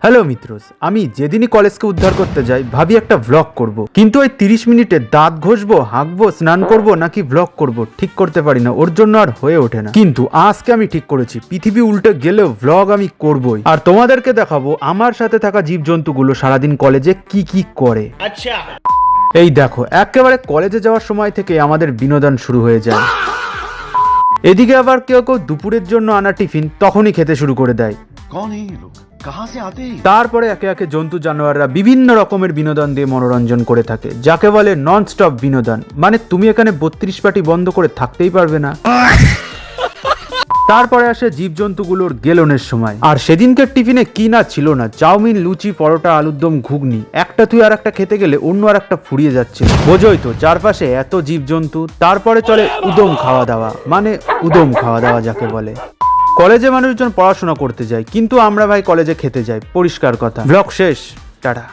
Hello Mitras, আমি যেদিনই কলেজকে উদ্ধার করতে যাই ভাবি একটা ভ্লগ করব, কিন্তু ওই 30 মিনিটে দাঁত ঘষবো, হাঁকবো, স্নান করব নাকি ভ্লগ করব ঠিক করতে পারি না, ওর জন্য আর হয়ে ওঠে না। কিন্তু আজকে আমি ঠিক করেছি, পৃথিবী উল্টে গেলেও ভ্লগ আমি করবই, আর তোমাদেরকে দেখাবো আমার সাথে থাকা জীবজন্তুগুলো সারাদিন কলেজে কি কি করে। আচ্ছা, এই দেখো, একেবারে কলেজে যাওয়ার সময় থেকে আমাদের বিনোদন শুরু হয়ে যায়। এদিকে আবার কেউ কেউ দুপুরের জন্য আনা টিফিন তখনই খেতে শুরু করে দেয়। তারপরে একে একে জন্তু জানোয়াররা বিভিন্ন রকমের বিনোদন দিয়ে মনোরঞ্জন করে থাকে, যাকে বলে নন স্টপ বিনোদন। মানে তুমি এখানে 32 পাটি বন্ধ করে থাকতেই পারবে না। তারপরে আসে জীবজন্তুগুলোর গেলনের সময়, আর সেদিনকার টিফিনে কি না ছিল না, চাউমিন, লুচি, পরোটা, আলুর দম, ঘুগনি। একটা তুই আর একটা খেতে গেলে অন্য আর একটা ফুরিয়ে যাচ্ছে। বোঝোই তো, চারপাশে এত জীবজন্তু। তারপরে চলে উদম খাওয়া দাওয়া, মানে উদম খাওয়া দাওয়া যাকে বলে। কলেজে মানুষজন পড়াশোনা করতে যায়, কিন্তু আমরা ভাই কলেজে খেতে যাই, পরিষ্কার কথা। ব্লগ শেষ, টাটা।